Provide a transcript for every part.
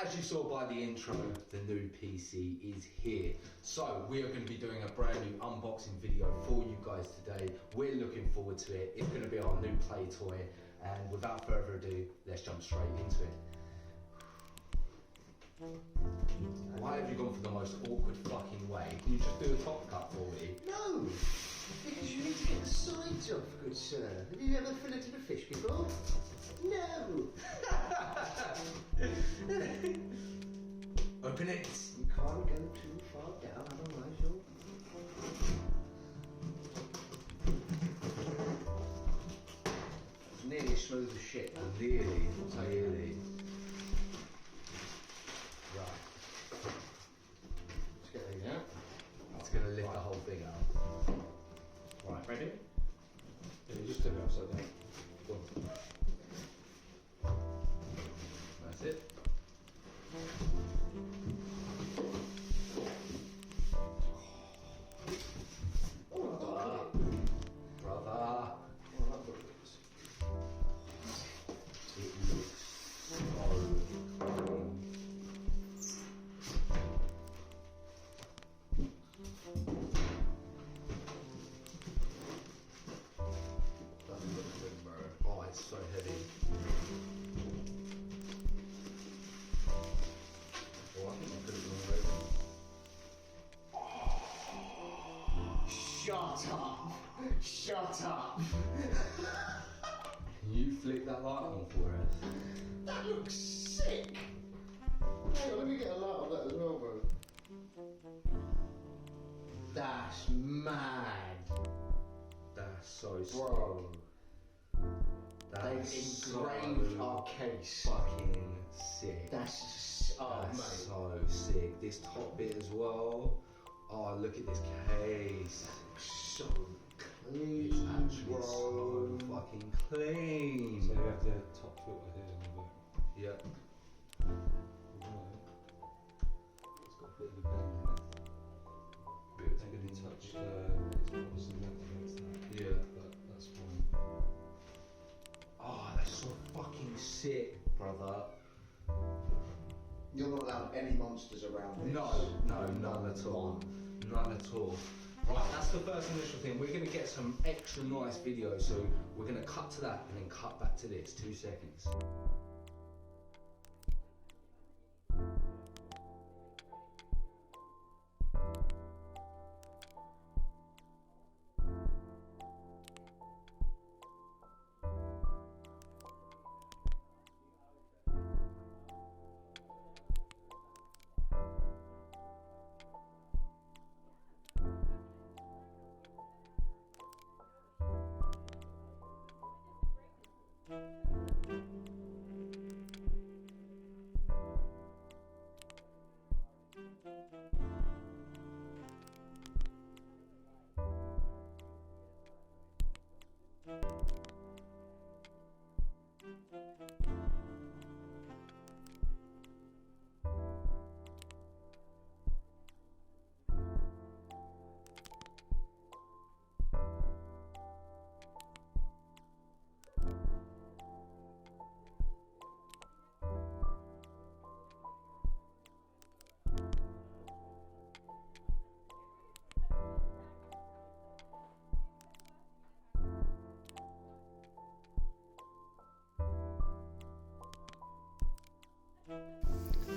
As you saw by the intro, the new PC is here. So we are going to be doing a brand new unboxing video for you guys today. We're looking forward to it. It's going to be our new play toy. And without further ado, let's jump straight into it. Why have you gone for the most awkward fucking way? Can you just do a top cut for me? No, because you need to get the sides off, good sir. Have you ever filleted a fish before? No. Open it. You can't go too far down, otherwise you'll... It's nearly as smooth as shit. Really? Right. Let's get these out. It's going to lift the whole thing out. Right, ready? Yeah, you just turn it upside down. Go on. That's it. Brother. Oh, I've got this. It looks so cool. Doesn't look good, bro. Oh, it's so heavy. Oh, I think I could have done already. Shut up! Can you flick that light on for us? That looks sick! Hang on, let me get a light on that as well, bro. That's mad. That's so sick. Bro. That's They've engraved so our case. fucking sick. That's... Oh, That's mate. so sick. This top bit as well. Oh, look at this case. So clean, It's actually bro. so fucking clean. So you have the top filter here in the back. Yeah. It's got a bit of a bend in it. It's going to touch it's obviously left against that. Yeah. But that's fine. Oh, that's so fucking sick, brother. You're not allowed any monsters around this. No, none at all. None at all. Right, that's the first initial thing. We're going to get some extra nice video, so we're going to cut to that and then cut back to this. 2 seconds.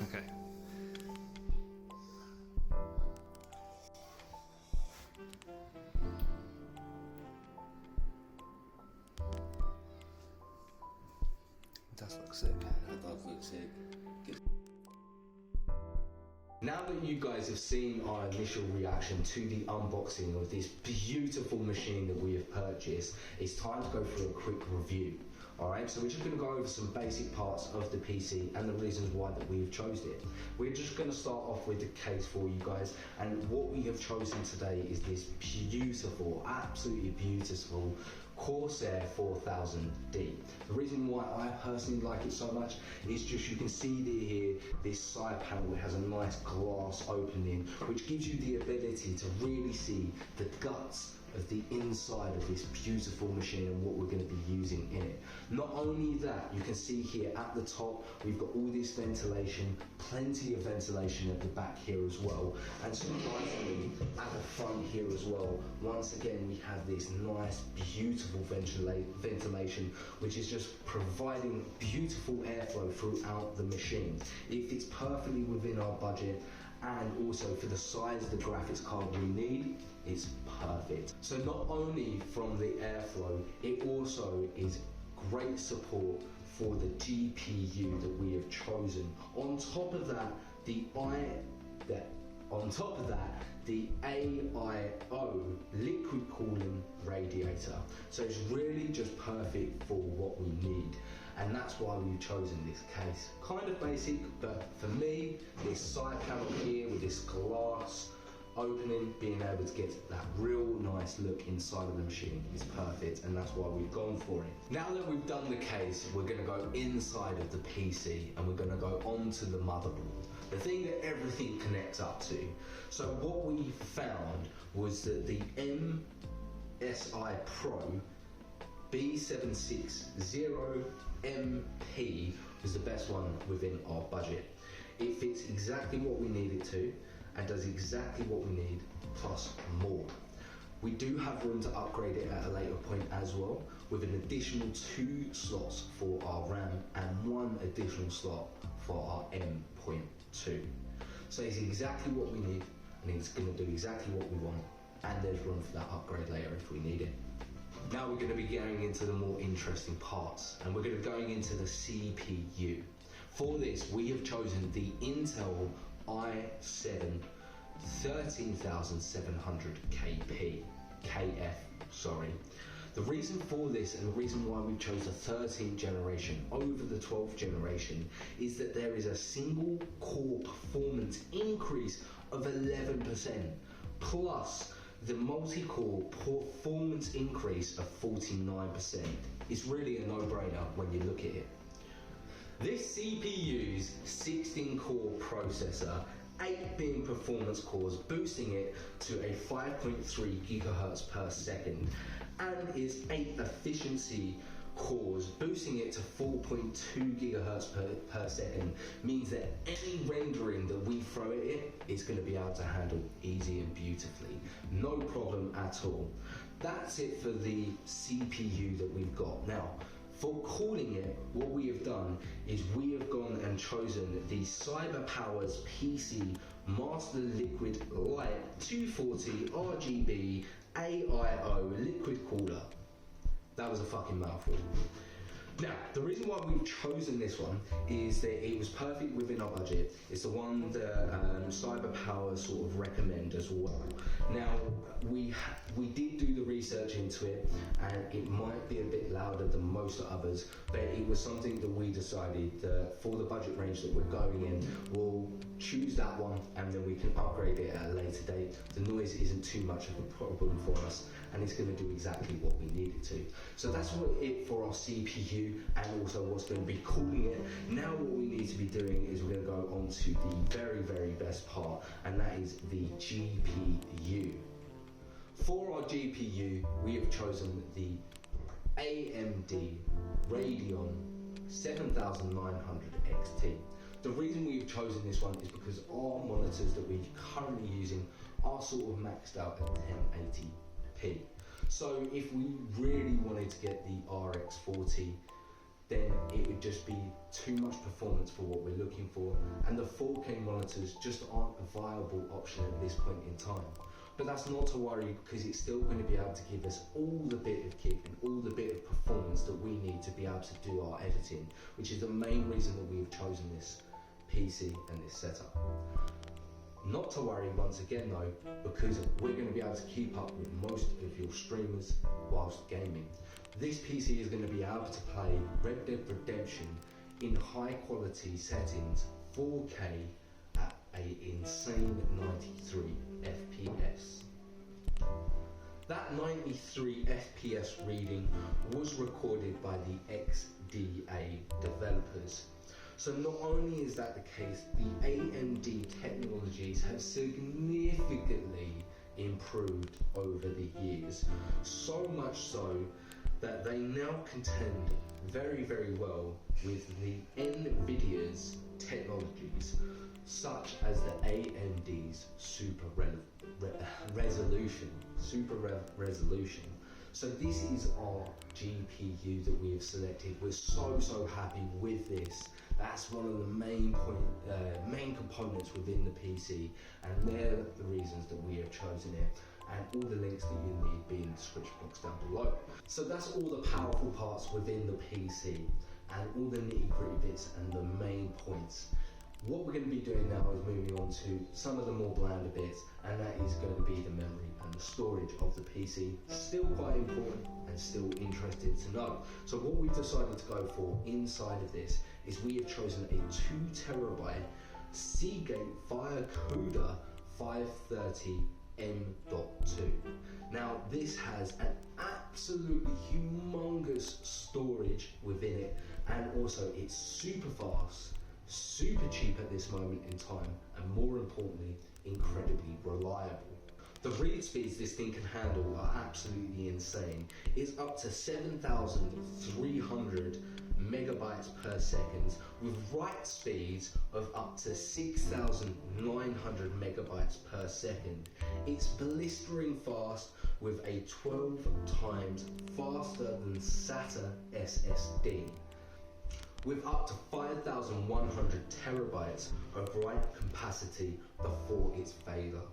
Okay. It does look sick. That does look sick. Now that you guys have seen our initial reaction to the unboxing of this beautiful machine that we have purchased, it's time to go through a quick review. Alright, so we're just going to go over some basic parts of the PC and the reasons why that we have chosen it. We're just going to start off with the case for you guys, and what we have chosen today is this beautiful, absolutely beautiful Corsair 4000D. The reason why I personally like it so much is just you can see here, this side panel has a nice glass opening which gives you the ability to really see the guts of the inside of this beautiful machine and what we're going to be using in it. Not only that, you can see here at the top we've got all this ventilation, plenty of ventilation at the back here as well, and surprisingly at the front here as well, once again we have this nice beautiful ventilation which is just providing beautiful airflow throughout the machine. It fits perfectly within our budget, and also for the size of the graphics card we need, it's perfect. So not only from the airflow, it also is great support for the GPU that we have chosen. On top of that, the AIO liquid cooling radiator. So it's really just perfect for what we need. And that's why we've chosen this case. Kind of basic, but for me, this side panel here with this glass opening, being able to get that real nice look inside of the machine is perfect, and that's why we've gone for it. Now that we've done the case, we're going to go inside of the PC and we're going to go onto the motherboard, the thing that everything connects up to. So what we found was that the MSI Pro B760MP was the best one within our budget. It fits exactly what we need it to and does exactly what we need, plus more. We do have room to upgrade it at a later point as well, with an additional 2 slots for our RAM and 1 additional slot for our M.2. So it's exactly what we need, and it's going to do exactly what we want, and there's room for that upgrade later if we need it. Now we're going to be going into the more interesting parts, and we're going to be going into the CPU. For this, we have chosen the Intel i7 13700KF. The reason for this, and the reason why we chose the 13th generation over the 12th generation, is that there is a single core performance increase of 11%, plus the multi-core performance increase of 49%. It's really a no-brainer when you look at it. This CPU's 16-core processor, 8 being performance cores, boosting it to a 5.3 gigahertz per second, and its 8 efficiency cores, boosting it to 4.2 gigahertz per second, means that any rendering that we throw at it, it's going to be able to handle easy and beautifully. No problem at all. That's it for the CPU that we've got. Now, for cooling it, what we have done is we have gone and chosen the Cyberpowerpc Master Liquid Light 240 RGB AIO liquid cooler. That was a fucking mouthful. Now, the reason why we've chosen this one is that it was perfect within our budget. It's the one that Cyberpower sort of recommend as well. Now, we did do the research into it, and it might be a bit louder than most others, but it was something that we decided that for the budget range that we're going in, we'll choose that one and then we can upgrade it at a later date. The noise isn't too much of a problem for us, and it's going to do exactly what we need it to. So that's it for our CPU, and also what's going to be cooling it. Now what we need to be doing is we're going to go on to the very, very best part, and that is the GPU. For our GPU, we have chosen the AMD Radeon 7900 XT. The reason we've chosen this one is because our monitors that we're currently using are sort of maxed out at 1080p. So if we really wanted to get the RX 40, then it would just be too much performance for what we're looking for, and the 4K monitors just aren't a viable option at this point in time. But that's not to worry, because it's still going to be able to give us all the bit of kick and all the bit of performance that we need to be able to do our editing, which is the main reason that we've chosen this PC and this setup. Not to worry once again though, because we're going to be able to keep up with most of your streamers whilst gaming. This PC is going to be able to play Red Dead Redemption in high quality settings, 4K at an insane 93 FPS. That 93 FPS reading was recorded by the XDA developers. So not only is that the case, the AMD technologies have significantly improved over the years. So much so that they now contend very, very well with the NVIDIA's technologies, such as the AMD's super resolution. So this is our GPU that we have selected. We're so happy with this. That's one of the main components within the PC, and they're the reasons that we have chosen it. And all the links that you need be in the description box down below. So that's all the powerful parts within the PC and all the nitty-gritty bits and the main points. What we're going to be doing now is moving on to some of the more blander bits, and that is going to be the memory and the storage of the PC. Still quite important and still interested to know. So what we've decided to go for inside of this is we have chosen a 2TB Seagate Firecuda 530 M.2. Now this has an absolutely humongous storage within it, and also it's super fast, super cheap at this moment in time, and more importantly, incredibly reliable. The read speeds this thing can handle are absolutely insane. It's up to 7,300 megabytes per second, with write speeds of up to 6,900 megabytes per second. It's blistering fast with a 12 times faster than SATA SSD, with up to 5,100 terabytes of write capacity before its failure.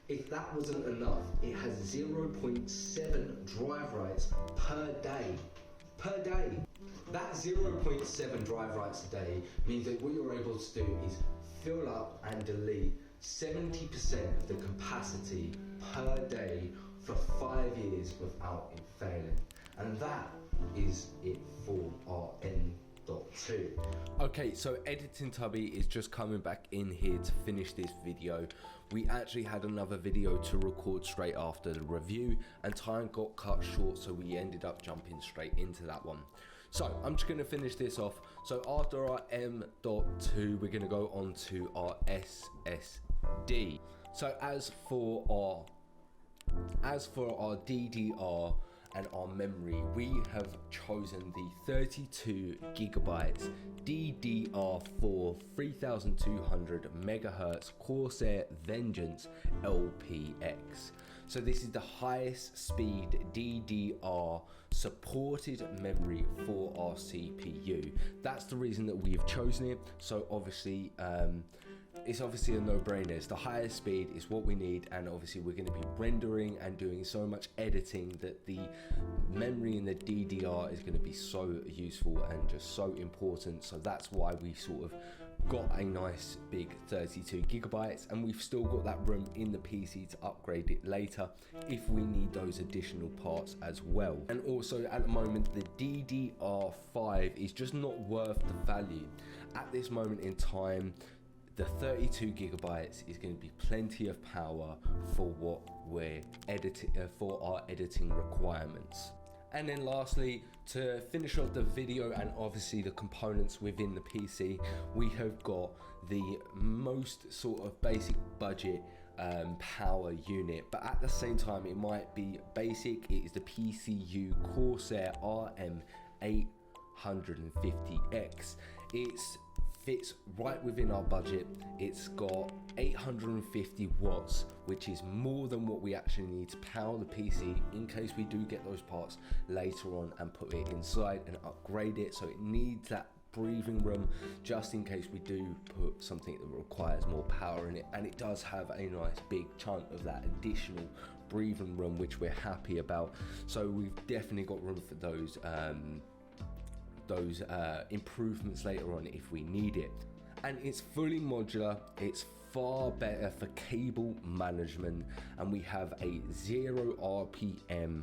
If that wasn't enough, it has 0.7 drive writes per day. Per day. That 0.7 drive writes a day means that what you're able to do is fill up and delete 70% of the capacity per day for 5 years without it failing. And that is it for our N.2. Okay, so Editing Tubby is just coming back in here to finish this video. We actually had another video to record straight after the review, and time got cut short, so we ended up jumping straight into that one. So I'm just going to finish this off. So after our M.2, we're going to go on to our SSD. So as for our DDR and our memory, we have chosen the 32 gigabytes DDR4 3200 megahertz Corsair Vengeance LPX. So this is the highest speed DDR supported memory for our CPU. That's the reason that we have chosen it. So obviously it's obviously a no-brainer. It's the highest speed is what we need, and obviously we're going to be rendering and doing so much editing that the memory in the DDR is going to be so useful and just so important. So that's why we sort of got a nice big 32 gigabytes, and we've still got that room in the PC to upgrade it later if we need those additional parts as well. And also at the moment, the DDR5 is just not worth the value at this moment in time. The 32 gigabytes is going to be plenty of power for what we're editing, for our editing requirements. And then lastly, to finish off the video and obviously the components within the PC, we have got the most sort of basic budget power unit, but at the same time it might be basic. It is the PCU Corsair RM850X. It's fits right within our budget. It's got 850 watts, which is more than what we actually need to power the PC in case we do get those parts later on and put it inside and upgrade it. So it needs that breathing room just in case we do put something that requires more power in it, and it does have a nice big chunk of that additional breathing room, which we're happy about. So we've definitely got room for those improvements later on if we need it. And it's fully modular, it's far better for cable management, and we have a 0 RPM,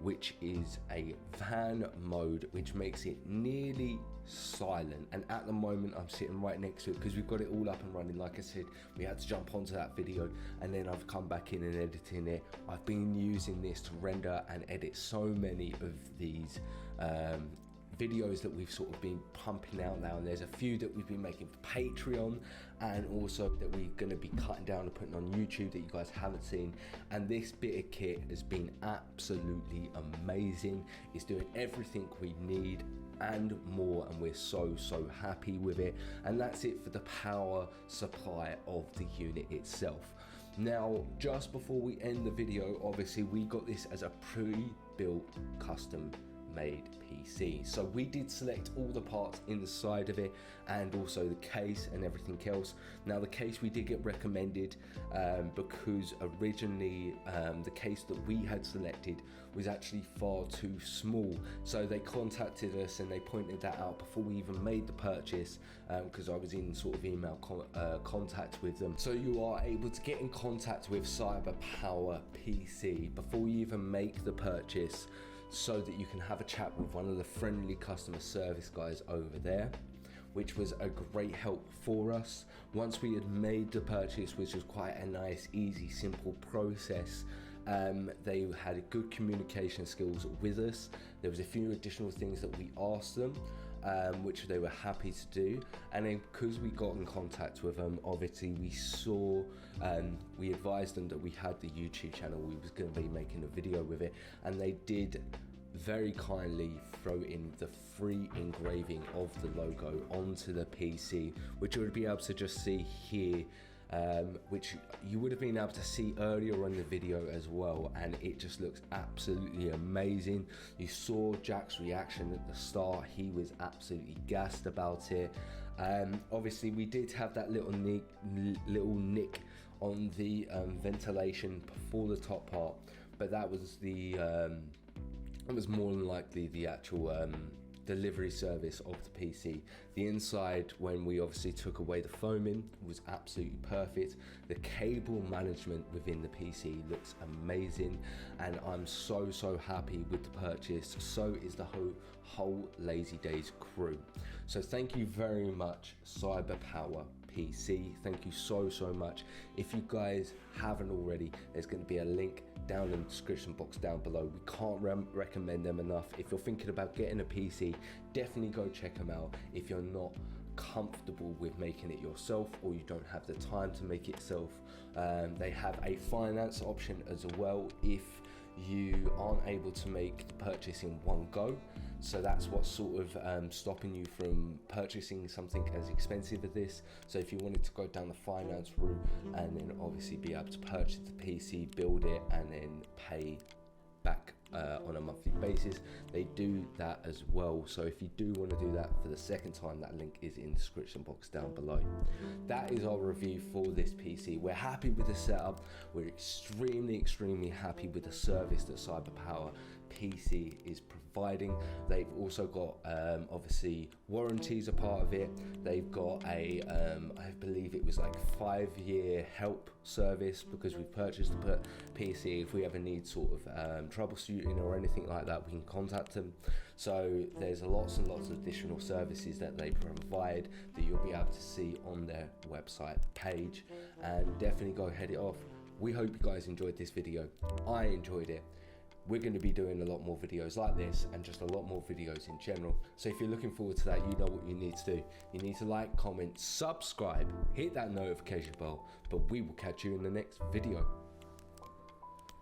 which is a van mode, which makes it nearly silent. And at the moment I'm sitting right next to it because we've got it all up and running. Like I said, we had to jump onto that video, and then I've come back in and editing it. I've been using this to render and edit so many of these videos that we've sort of been pumping out now, and there's a few that we've been making for Patreon, and also that we're going to be cutting down and putting on YouTube that you guys haven't seen. And this bit of kit has been absolutely amazing. It's doing everything we need and more, and we're so happy with it. And that's it for the power supply of the unit itself. Now, just before we end the video, obviously we got this as a pre-built custom made PC. So we did select all the parts inside of it, and also the case and everything else. Now the case we did get recommended because originally the case that we had selected was actually far too small. So they contacted us and they pointed that out before we even made the purchase, because I was in sort of email contact with them. So you are able to get in contact with Cyberpowerpc before you even make the purchase, so that you can have a chat with one of the friendly customer service guys over there, which was a great help for us. Once we had made the purchase, which was quite a nice, easy, simple process, they had good communication skills with us. There was a few additional things that we asked them, which they were happy to do. And then because we got in contact with them, obviously we saw, we advised them that we had the YouTube channel, we was going to be making a video with it, and they did very kindly throw in the free engraving of the logo onto the PC, which you would be able to just see here, which you would have been able to see earlier on the video as well, and it just looks absolutely amazing. You saw Jack's reaction at the start, he was absolutely gassed about it. Obviously we did have that little nick on the ventilation before the top part, but that was the it was more than likely the actual delivery service of the PC. The inside, when we obviously took away the foaming, was absolutely perfect. The cable management within the PC looks amazing, and I'm so happy with the purchase. So is the whole Lazy Daze crew. So thank you very much, Cyberpowerpc. Thank you so much. If you guys haven't already, there's going to be a link down in the description box down below. We can't recommend them enough. If you're thinking about getting a PC, definitely go check them out. If you're not comfortable with making it yourself, or you don't have the time to make it yourself, they have a finance option as well if you aren't able to make the purchase in one go. So that's what's sort of stopping you from purchasing something as expensive as this. So if you wanted to go down the finance route and then obviously be able to purchase the PC, build it, and then pay back on a monthly basis, they do that as well. So if you do want to do that for the second time, that link is in the description box down below. That is our review for this PC. We're happy with the setup. We're extremely happy with the service that Cyberpowerpc is providing. They've also got obviously warranties a part of it. They've got a I believe it was like 5-year help service, because we've purchased the PC. If we ever need sort of troubleshooting or anything like that, we can contact them. So there's lots and lots of additional services that they provide that you'll be able to see on their website page, and definitely go head it off. We hope you guys enjoyed this video. I enjoyed it. We're going to be doing a lot more videos like this, and just a lot more videos in general. So if you're looking forward to that, you know what you need to do. You need to like, comment, subscribe, hit that notification bell, but we will catch you in the next video.